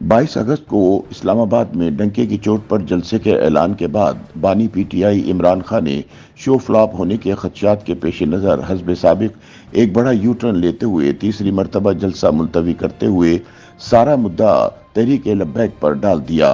22 अगस्त को इस्लामाबाद में डंके की चोट पर जलसे के ऐलान के बाद बानी पीटीआई इमरान खान ने शो फ्लॉप होने के खदशात के पेश नज़र हस्ब साबिक एक बड़ा यू टर्न लेते हुए तीसरी मरतबा जलसा मुलतवी करते हुए सारा मुद्दा तहरीक लब्बैक पर डाल दिया।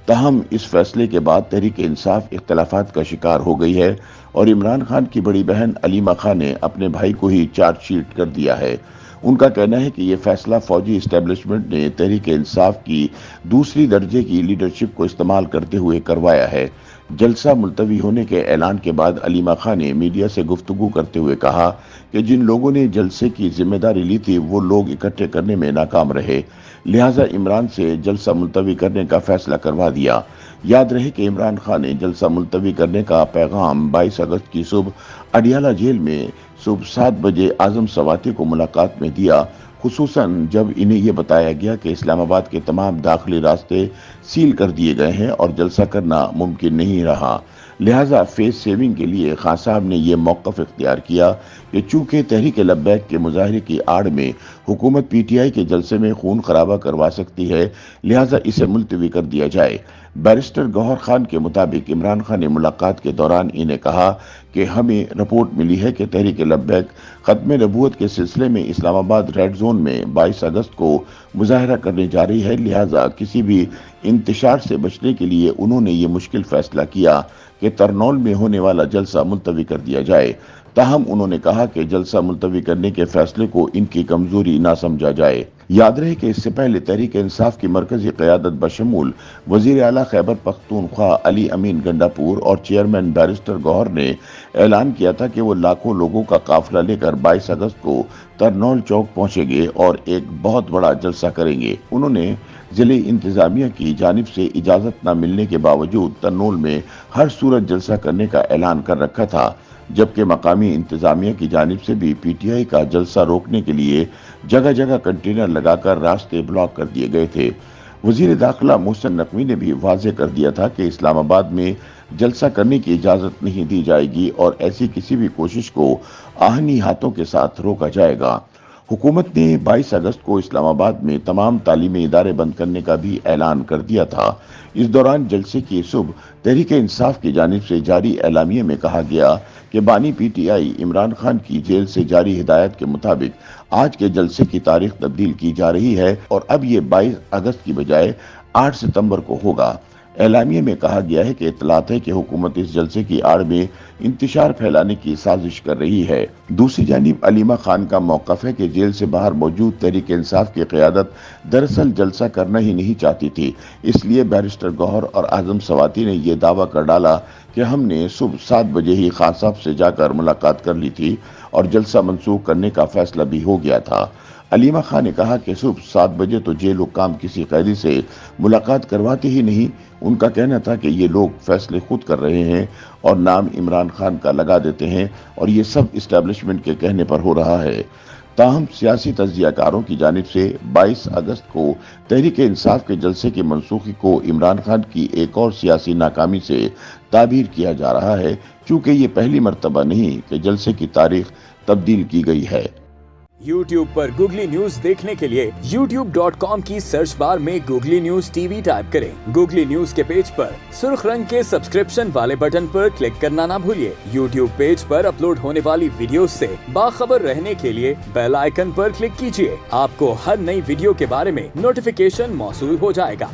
ताहम इस फैसले के बाद तहरीक इंसाफ इख्तलाफात का शिकार हो गई है और इमरान खान की बड़ी बहन अलीमा खान ने अपने भाई को ही चार्जशीट कर दिया है। उनका कहना है कि ये फैसला फौजी इस्टेब्लिशमेंट ने तहरीक इंसाफ की दूसरी दर्जे की लीडरशिप को इस्तेमाल करते हुए करवाया है। जलसा मुलतवी होने के ऐलान के बाद अलीमा खान ने मीडिया से गुफ्तगू करते हुए कहा कि जिन लोगों ने जलसे की जिम्मेदारी ली थी वो लोग इकट्ठे करने में नाकाम रहे, लिहाजा इमरान से जलसा मुलतवी करने का फैसला करवा दिया। याद रहे कि इमरान खान ने जलसा मुलतवी करने का पैगाम 22 अगस्त की सुबह अडियाला जेल में सुबह 7 बजे आजम सवाती को मुलाकात में दिया, खुसूसन जब इन्हें यह बताया गया कि इस्लामाबाद के तमाम दाखिली रास्ते सील कर दिए गए हैं और जलसा करना मुमकिन नहीं रहा। लिहाजा फेस सेविंग के लिए खान साहब ने यह मौक़िफ़ इख्तियार किया कि चूंकि तहरीक लब्बैक के मुजाहरे की आड़ में हुकूमत पीटीआई के जलसे में खून खराबा करवा सकती है, लिहाजा इसे मुलतवी कर दिया जाए। बैरिस्टर गौहर खान के मुताबिक इमरान खान ने मुलाकात के दौरान इन्हें कहा कि हमें रिपोर्ट मिली है कि तहरीक लब्बैक खत्म नबूवत के सिलसिले में इस्लामाबाद रेड जोन में 22 अगस्त को मुजाहरा करने जा रही है, लिहाजा किसी भी इंतशार से बचने के लिए उन्होंने ये मुश्किल फैसला किया कि तरनौल में होने वाला जलसा मुलतवी कर दिया जाए। ताहम उन्होंने कहा कि जलसा मुलतवी करने के फैसले को इनकी कमजोरी ना समझा जाए। याद रहे कि इससे पहले तहरीक इंसाफ की मरकजी क़यादत बशमूल वज़ीर आला खैबर पख्तूनख्वा अली अमीन गंडापुर और चेयरमैन बैरिस्टर गौहर ने ऐलान किया था कि वो लाखों लोगों का काफिला लेकर 22 अगस्त को तरनौल चौक पहुंचेंगे और एक बहुत बड़ा जलसा करेंगे। उन्होंने जिले इंतजामिया की जानिब से इजाजत न मिलने के बावजूद तरनौल में हर सूरत जलसा करने का ऐलान कर रखा था, जबकि मकामी इंतजामिया की जानिब से भी पीटीआई का जलसा रोकने के लिए जगह जगह कंटेनर लगाकर रास्ते ब्लॉक कर दिए गए थे। वजीर दाखिला मोहसिन नकवी ने भी वाज़ेह कर दिया था कि इस्लामाबाद में जलसा करने की इजाज़त नहीं दी जाएगी और ऐसी किसी भी कोशिश को आहनी हाथों के साथ रोका जाएगा। हुकूमत ने 22 अगस्त को इस्लामाबाद में तमाम तालीमी इदारे बंद करने का भी ऐलान कर दिया था। इस दौरान जलसे की सुबह तहरीक इंसाफ की जानिब से जारी एलामिये में कहा गया कि बानी पीटीआई इमरान खान की जेल से जारी हिदायत के मुताबिक आज के जलसे की तारीख तब्दील की जा रही है और अब ये 22 अगस्त की बजाय 8 सितंबर को होगा। एलामिये में कहा गया है कि इत्तलात है कि हुकूमत इस जलसे की आड़ में इंतशार फैलाने की साजिश कर रही है। दूसरी जानिब अलीमा खान का मौक़िफ़ है कि जेल से बाहर मौजूद तहरीक इंसाफ की क़यादत दरअसल जलसा करना ही नहीं चाहती थी, इसलिए बैरिस्टर गौहर और आज़म सवाती ने यह दावा कर डाला कि हमने सुबह 7 बजे ही खान साहब से जाकर मुलाकात कर ली थी और जलसा मनसूख करने का फैसला भी हो गया था। अलीमा खान ने कहा कि सुबह 7 बजे तो जेल हुक्काम किसी कैदी से मुलाकात करवाते ही नहीं। उनका कहना था कि ये लोग फैसले खुद कर रहे हैं और नाम इमरान खान का लगा देते हैं और ये सब इस्टेब्लिशमेंट के कहने पर हो रहा है। ताहम सियासी तज्जियाकारों की जानिब से 22 अगस्त को तहरीक इंसाफ के जलसे की मनसूखी को इमरान खान की एक और सियासी नाकामी से ताबीर किया जा रहा है, चूँकि ये पहली मरतबा नहीं कि जलसे की तारीख तब्दील की गई है। YouTube पर गूगली न्यूज देखने के लिए youtube.com की सर्च बार में गूगली न्यूज टीवी टाइप करें। गूगली न्यूज के पेज पर सुर्ख रंग के सब्सक्रिप्शन वाले बटन पर क्लिक करना ना भूलिए। YouTube पेज पर अपलोड होने वाली वीडियोस से बाखबर रहने के लिए बेल आइकन पर क्लिक कीजिए। आपको हर नई वीडियो के बारे में नोटिफिकेशन मौसूल हो जाएगा।